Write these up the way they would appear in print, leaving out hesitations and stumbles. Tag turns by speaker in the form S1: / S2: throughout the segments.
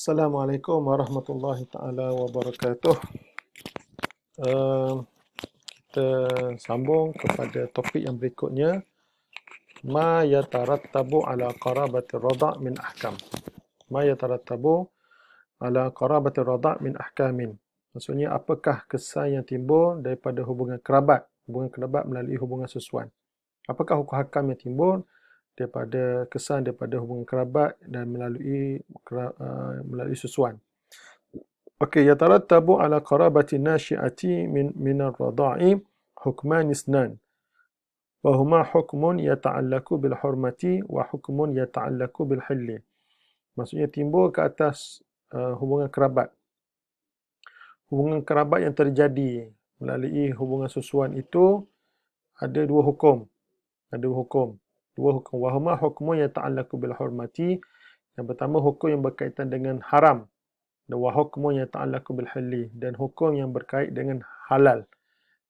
S1: Assalamualaikum warahmatullahi taala wabarakatuh. Kita sambung kepada topik yang berikutnya. Ma yatarattabu ala qarabati rada' min ahkam. Ma yatarattabu ala qarabati rada' min ahkamin. Maksudnya apakah kesan yang timbul daripada hubungan kerabat melalui hubungan susuan. Apakah hukum hakam yang timbul daripada kesan daripada hubungan kerabat dan melalui susuan. Okey, yatarattabu ala qarabati nasyi'ati min ar-radha'i hukman isnan. Wa huma hukmun yata'allaku bil hurmati wa hukmun yata'allaku bil hilli. Maksudnya timbul ke atas hubungan kerabat. Hubungan kerabat yang terjadi melalui hubungan susuan itu ada dua hukum. Dua hukum. Wa huma hukmun yata'allaku bil hurmati. Yang pertama hukum yang berkaitan dengan haram. Wa hukmun yata'allaku bil halli, dan hukum yang berkait dengan halal.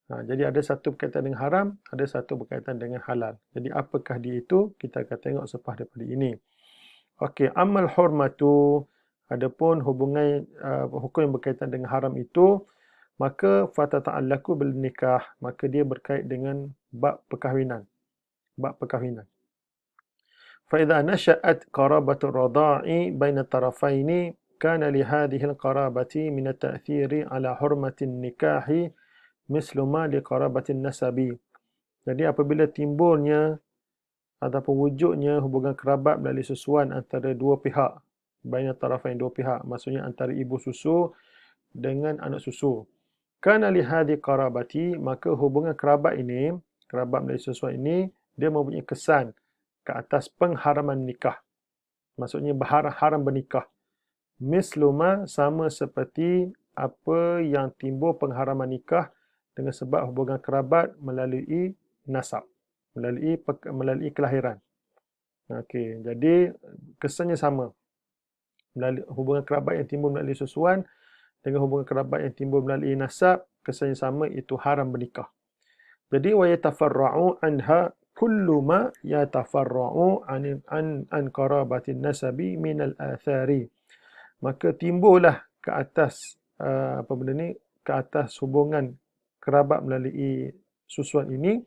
S1: Jadi ada satu berkaitan dengan haram, ada satu berkaitan dengan halal. Jadi apakah dia itu? Kita akan tengok selepas daripada ini. Okey, amal hurmatu, adapun hukum yang berkaitan dengan haram itu, maka fatata'allaku bil nikah, maka dia berkait dengan bab perkahwinan. فإذا نشأت قرابة الرضاع بين الطرفين كان لهذه القرابة من التأثير على حرمة النكاح مثل ما لقرابة النسب. Jadi apabila timbulnya ataupun wujudnya hubungan kerabat melalui susuan antara dua pihak, baina tarafain, dua pihak, maksudnya antara ibu susu dengan anak susu. Kana li hadhi qarabati, maka hubungan kerabat melalui susuan ini, dia mempunyai kesan ke atas pengharaman nikah. Maksudnya haram bernikah. Misluma, sama seperti apa yang timbul pengharaman nikah dengan sebab hubungan kerabat melalui nasab, melalui kelahiran. Okey, jadi kesannya sama. Hubungan kerabat yang timbul melalui susuan dengan hubungan kerabat yang timbul melalui nasab, kesannya sama, itu haram bernikah. Jadi wa yatafarra'u anha kullu ma yatafarra'u an qarabatin nasabi min al-athari. Maka timbullah ke atas ke atas hubungan kerabat melalui susuan ini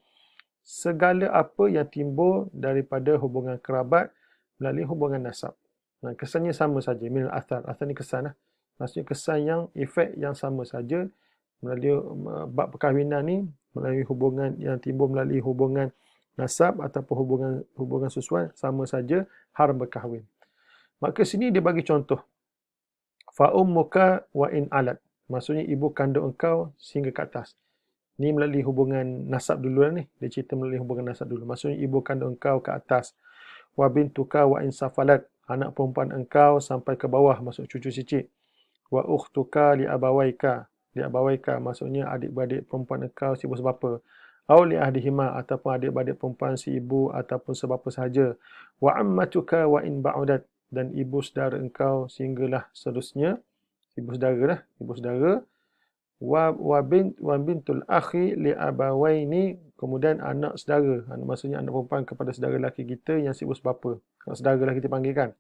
S1: segala apa yang timbul daripada hubungan kerabat melalui hubungan nasab. Kesannya sama saja, min al-athar. Athar ni kesan lah. Maksudnya kesan yang, efek yang sama saja melalui bab perkahwinan ni, melalui hubungan yang timbul melalui hubungan nasab ataupun hubungan susuan, sama saja haram berkahwin. Maka sini dia bagi contoh. Fa ummuka wa in alat. Maksudnya ibu kandung engkau sehingga ke atas. Ni melalui hubungan nasab dulu lah ni. Dia cerita melalui hubungan nasab dulu. Maksudnya ibu kandung engkau ke atas. Wa bintuka wa in safalat. Anak perempuan engkau sampai ke bawah, masuk cucu cicit. Wa ukhtuka li abawaika. Li abawaika maksudnya adik-beradik perempuan engkau si ibu sebapa. Au li ahdihima, ataupun adik-beradik perempuan si ibu ataupun sebapa sahaja. Wa ammatuka wa in ba'udat. Dan ibu saudara engkau sehinggalah seterusnya. Ibu saudara. Wa bintul akhi li abawaini, kemudian anak saudara. Maksudnya anak perempuan kepada saudara lelaki kita yang si ibu sebapa. Anak saudara lah kita panggilkan.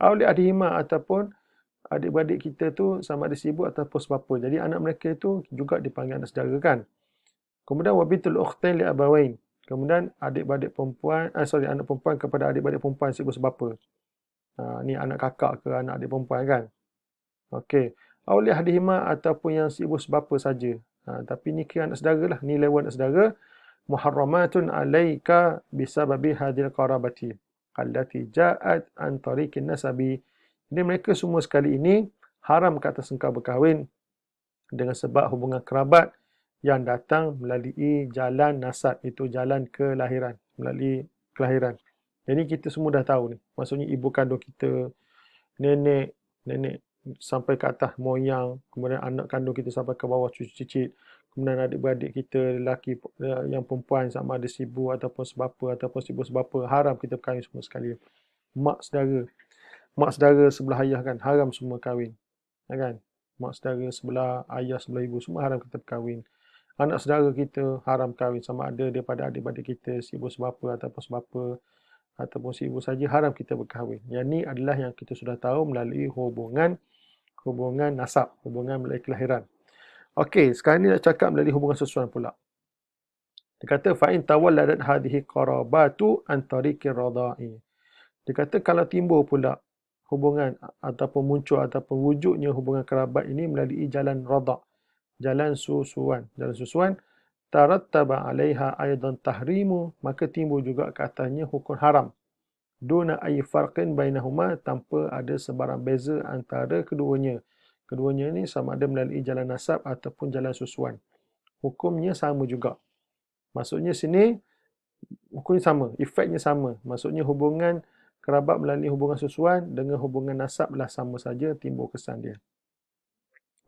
S1: Au li ahdihima, ataupun adik-beradik kita tu sama ada si ibu ataupun sebapa. Jadi anak mereka itu juga dipanggil anak saudara kan. Kemudian wa bintul ukhtain li abawain. Kemudian adik-beradik perempuan, anak perempuan kepada adik-beradik perempuan si ibu sebapa. Ni anak kakak ke anak adik perempuan kan. Okey. Auli hadihima, ataupun yang si ibu sebapa saja. Tapi ni kira anak saudara lah. Ni lewat anak saudara. Muharramatun alaika bisababi hadil qarabati allati ja'at an tariqin nasabi. Jadi mereka semua sekali ini haram ke atas engkau berkahwin dengan sebab hubungan kerabat yang datang melalui jalan nasab, itu jalan kelahiran, melalui kelahiran. Jadi kita semua dah tahu ni. Maksudnya ibu kandung kita, nenek sampai ke atas moyang, kemudian anak kandung kita sampai ke bawah cucu cicit, kemudian adik-beradik kita lelaki yang perempuan sama ada si ibu ataupun sebapa ataupun si ibu sebapa, haram kita berkahwin semua sekali. Mak saudara sebelah ayah kan, haram semua kahwin. Kan? Mak saudara sebelah ayah, sebelah ibu, semua haram kita berkahwin. Anak saudara kita haram kahwin sama ada daripada adik-beradik kita, si ibu sebapa ataupun sebapa. ataupun si ibu saja haram kita berkahwin. Yang ni adalah yang kita sudah tahu melalui hubungan nasab, hubungan melalui kelahiran. Okey, sekarang ni nak cakap melalui hubungan susuan pula. Dia kata fa in tawalladat hadhihi qarabatu an tariqir radha'i. Dia kata kalau timbul pula hubungan ataupun muncul ataupun wujudnya hubungan kerabat ini melalui jalan radha', jalan susuan. Jalan susuan tarattaba 'alaiha aidan tahrimu, maka timbul juga ke atasnya hukum haram. Duna ayyi farqin bainahuma, tanpa ada sebarang beza antara keduanya. Keduanya ni sama ada melalui jalan nasab ataupun jalan susuan. Hukumnya sama juga. Maksudnya sini hukumnya sama, efeknya sama. Maksudnya hubungan kerabat melalui hubungan susuan dengan hubungan nasab lah sama saja timbul kesan dia.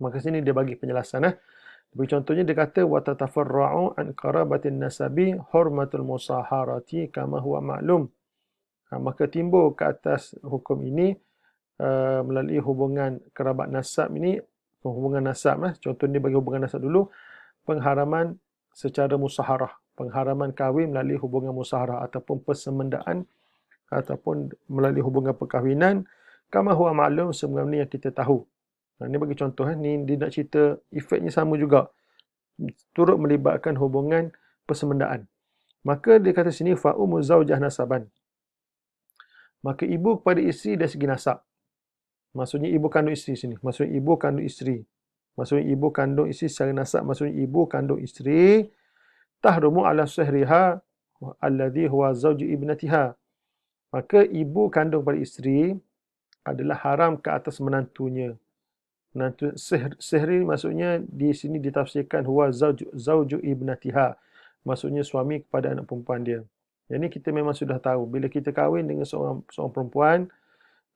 S1: Maka sini dia bagi penjelasan. Bagi contohnya dia kata wa tatafarra'u an qarabatin nasabi hurmatul musaharati kama huwa ma'lum. Maka timbul ke atas hukum ini melalui hubungan kerabat nasab ini, hubungan nasab contoh dia bagi hubungan nasab dulu, pengharaman secara musaharah, pengharaman kahwin melalui hubungan musaharah ataupun persemendaan ataupun melalui hubungan perkahwinan kama huwa ma'lum, sebagaimana yang kita tahu. Ini bagi contoh, ni dia nak cerita efeknya sama juga, turut melibatkan hubungan persemendaan. Maka dia kata sini fa ummu zaujah nasaban, maka ibu kepada isteri dari segi nasab. Maksudnya ibu kandung isteri sini, maksudnya ibu kandung isteri. Maksudnya ibu kandung isteri secara nasab, maksudnya ibu kandung isteri tahrumu ala sahriha alladhi huwa zauju ibnatiha. Maka ibu kandung pada isteri adalah haram ke atas menantunya. Menantu sahri maksudnya di sini ditafsirkan huwa zauju ibnatiha. Maksudnya suami kepada anak perempuan dia. Yang ini kita memang sudah tahu, bila kita kahwin dengan seorang perempuan,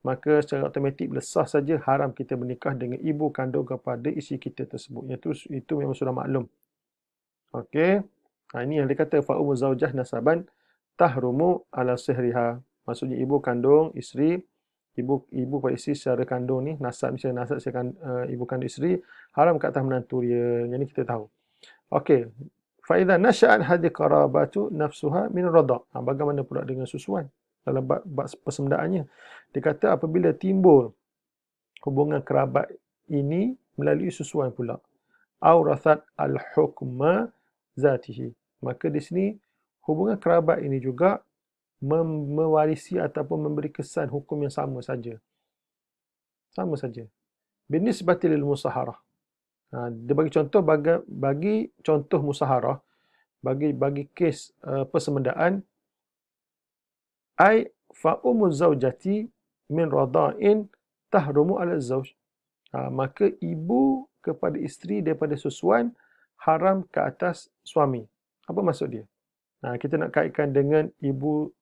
S1: maka secara automatik sah saja haram kita bernikah dengan ibu kandung kepada isteri kita tersebut. Itu memang sudah maklum. Okey. Ini yang dia kata fa ummu zaujah nasaban tahrumu ala sihriha. Maksudnya ibu kandung isteri, ibu pada isteri secara kandung ni, nasab secara nasab ibu kandung isteri haram ke atas menantu dia. Yang ni kita tahu. Okey. Fa idza nasha'at hadhihi qarabatu nafsuha min radha'. Bagaimana pula dengan susuan dalam bab persemdaannya? Dia kata apabila timbul hubungan kerabat ini melalui susuan pula, aurathat al-hukma zatihi, maka di sini hubungan kerabat ini juga mewarisi ataupun memberi kesan hukum yang sama saja. Sama saja. Binisbati lil musaharah. Dia bagi contoh, bagi contoh musaharah, bagi kes persemendaan, ai fa ummu zaujati min radha'in tahrumu ala zauj. Maka ibu kepada isteri daripada susuan haram ke atas suami. Apa maksud dia? Kita nak kaitkan dengan ibu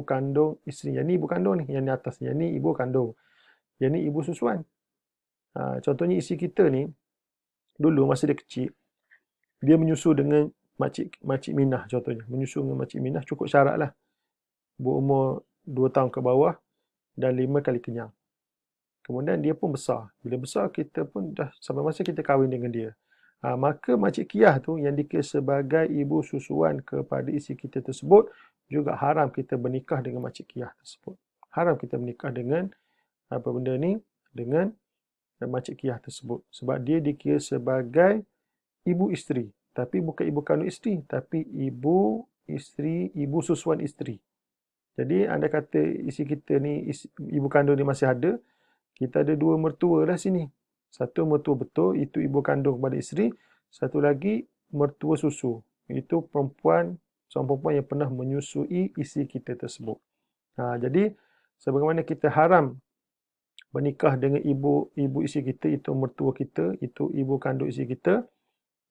S1: kandung isteri. Yang ni ibu kandung ni, yang ni atas. Yang ni ibu kandung. Yang ni ibu susuan. Contohnya isteri kita ni, dulu masa dia kecil, dia menyusu dengan makcik Minah contohnya. Menyusu dengan makcik Minah cukup syarat lah. Berumur 2 tahun ke bawah dan 5 kali kenyang. Kemudian dia pun besar. Bila besar, kita pun dah sampai masa kita kahwin dengan dia. Maka makcik Kiyah tu yang dikira sebagai ibu susuan kepada isteri kita tersebut, juga haram kita bernikah dengan makcik Kiyah tersebut. Haram kita bernikah dengan apa benda ni, dengan makcik Kiyah tersebut. Sebab dia dikira sebagai ibu isteri. Tapi bukan ibu kandung isteri, tapi ibu susuan isteri. Jadi anda kata isi kita ni, ibu kandung ni masih ada, kita ada 2 mertua lah sini. Satu mertua betul, itu ibu kandung kepada isteri. Satu lagi mertua susu. Itu seorang perempuan yang pernah menyusui isteri kita tersebut. Jadi sebagaimana kita haram bernikah dengan ibu isteri kita, itu mertua kita, itu ibu kandung isteri kita,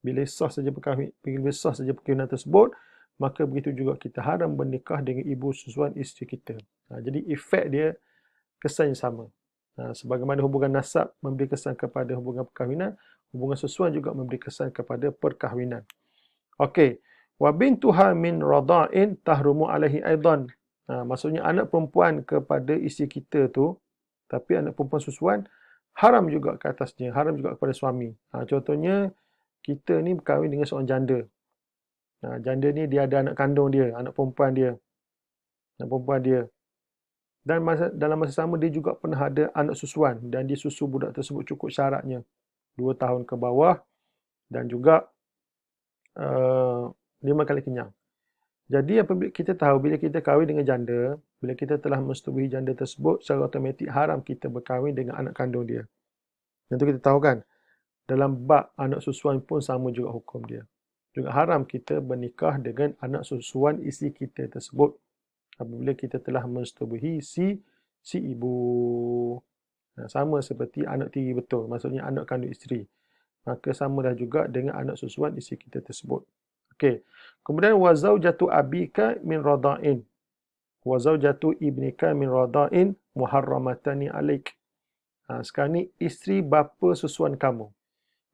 S1: bila sah saja perkahwinan tersebut, maka begitu juga kita haram bernikah dengan ibu susuan isteri kita. Jadi efek dia kesannya sama. Sebagaimana hubungan nasab memberi kesan kepada hubungan perkahwinan, hubungan susuan juga memberi kesan kepada perkahwinan. Okey. Wa bintuha min radha'in tahrumu alaihi aidan. Maksudnya anak perempuan kepada isteri kita tu, tapi anak perempuan susuan haram juga ke atasnya, haram juga kepada suami. Contohnya kita ni berkahwin dengan seorang janda. Janda ni dia ada anak kandung dia, anak perempuan dia. perempuan dia. Dan dalam masa sama dia juga pernah ada anak susuan dan dia susu budak tersebut cukup syaratnya 2 tahun ke bawah dan juga 5 kali kenyang. Jadi apabila kita tahu bila kita kahwin dengan janda, bila kita telah mensetubuhi janda tersebut, secara automatik haram kita berkahwin dengan anak kandung dia. Yang tu kita tahu kan, dalam bab anak susuan pun sama juga hukum dia. Juga haram kita bernikah dengan anak susuan isteri kita tersebut apabila kita telah mensetubuhi si ibu. Sama seperti anak tiri betul, maksudnya anak kandung isteri. Maka samalah juga dengan anak susuan isteri kita tersebut. Okey. Kemudian wa zaujatu abika min rada'in. Wa zaujatu ibnika min rada'in muharramatani alaik. Sekarang ni isteri bapa susuan kamu.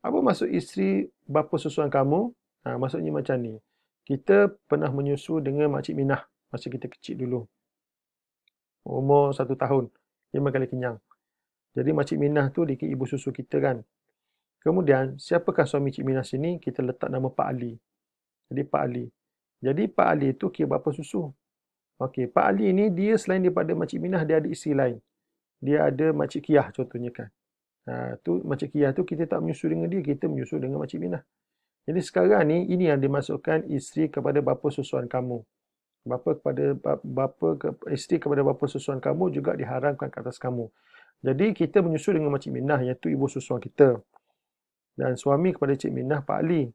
S1: Apa maksud isteri bapa susuan kamu? Maksudnya macam ni. Kita pernah menyusu dengan Makcik Minah masa kita kecil dulu. Umur 1 tahun. 5 kali kenyang. Jadi Makcik Minah tu dikira ibu susu kita kan. Kemudian, siapakah suami Cik Minah sini? Kita letak nama Pak Ali. Jadi Pak Ali. Jadi Pak Ali tu kira bapa susu. Okey, Pak Ali ni dia selain daripada Makcik Minah, dia ada isteri lain. Dia ada Makcik Kiyah contohnya kan. Tu Makcik Kiyah tu kita tak menyusu dengan dia, kita menyusu dengan Makcik Minah. Jadi sekarang ni ini yang dimasukkan isteri kepada bapa susuan kamu. Isteri kepada bapa susuan kamu juga diharamkan ke atas kamu. Jadi kita menyusu dengan Makcik Minah iaitu ibu susuan kita. Dan suami kepada Cik Minah Pak Ali.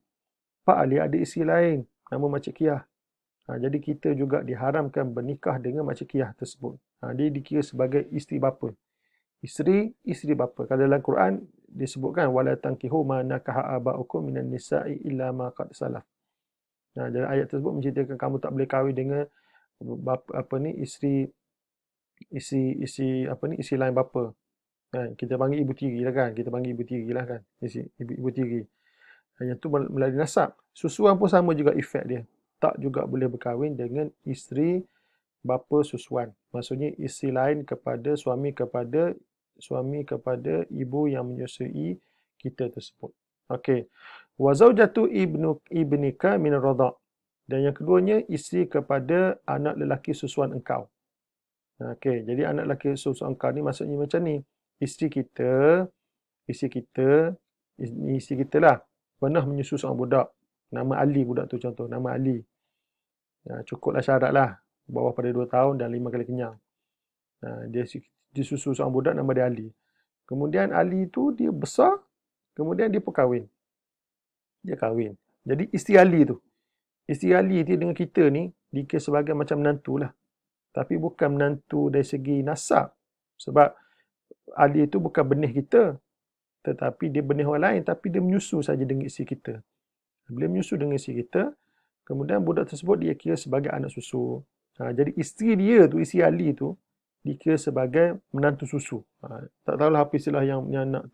S1: Pak Ali ada isteri lain nama Makcik Kiyah. Jadi kita juga diharamkan bernikah dengan Makcik Kiyah tersebut. Dia dikira sebagai isteri bapa. Isteri bapa. Kalau dalam Quran disebutkan wala tankihu ma nakaha aba'ukum minan nisa'i illa ma qad salaf. Jadi ayat tersebut menceritakan kamu tak boleh kahwin dengan isteri lain bapa. Kita panggil ibu tiri lah kan. Ibu tiri. Yang tu melalui nasab. Susuan pun sama juga efek dia. Tak juga boleh berkahwin dengan isteri bapa susuan. Maksudnya isteri lain kepada suami kepada ibu yang menyusui kita tersebut. Okey. Wa zaujatu ibnika min radha'. Dan yang keduanya isteri kepada anak lelaki susuan engkau. Okey, jadi anak lelaki susuan engkau ni maksudnya macam ni. Isteri kita lah pernah menyusu seorang budak. Nama Ali budak tu contoh. Nama Ali. Cukuplah syarat lah. Bawah pada 2 tahun dan 5 kali kenyang. Dia susu seorang budak nama dia Ali. Kemudian Ali tu dia besar. Kemudian dia pun kahwin. Dia kahwin. Jadi isteri Ali tu. Isteri Ali tu dengan kita ni dikira sebagai macam menantu lah. Tapi bukan menantu dari segi nasab. Sebab Ali itu bukan benih kita. Tetapi dia benih orang lain. Tapi dia menyusu saja dengan isteri kita. Bila menyusu dengan isteri kita, kemudian budak tersebut dia kira sebagai anak susu. Jadi isteri dia tu, isteri Ali tu, dikira sebagai menantu susu. Tak tahulah apa istilah yang nak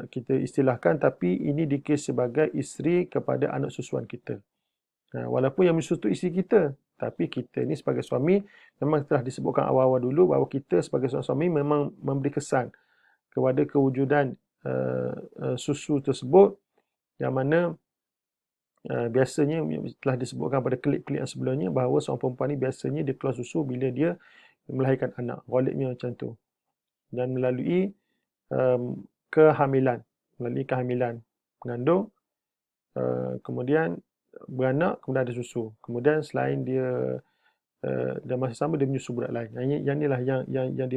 S1: kita istilahkan, tapi ini dikira sebagai isteri kepada anak susuan kita. Walaupun yang menyusu tu isteri kita, tapi kita ni sebagai suami, memang telah disebutkan awal-awal dulu bahawa kita sebagai seorang suami memang memberi kesan kepada kewujudan susu tersebut, yang mana biasanya telah disebutkan pada klip-klip yang sebelumnya bahawa seorang perempuan ni biasanya dia keluar susu bila dia melahirkan anak. Ghalibnya macam tu. Dan melalui kehamilan. Mengandung, kemudian beranak, kemudian ada susu. Kemudian selain dia dan masa sama dia menyusu budak lain. Yang inilah yang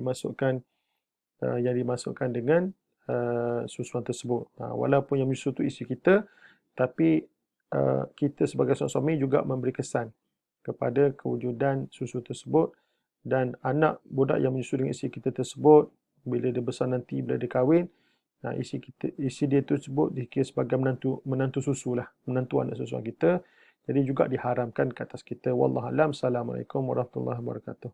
S1: dimasukkan dengan susuan tersebut. Walaupun yang menyusu tu isteri kita, tapi kita sebagai seorang suami juga memberi kesan kepada kewujudan susu tersebut, dan anak budak yang menyusu dengan isteri kita tersebut bila dia besar nanti, bila dia kahwin, isteri dia tersebut dikira sebagai menantu susu lah, menantu anak susuan kita. Jadi juga diharamkan ke atas kita. Wallahualam. Assalamualaikum warahmatullahi wabarakatuh.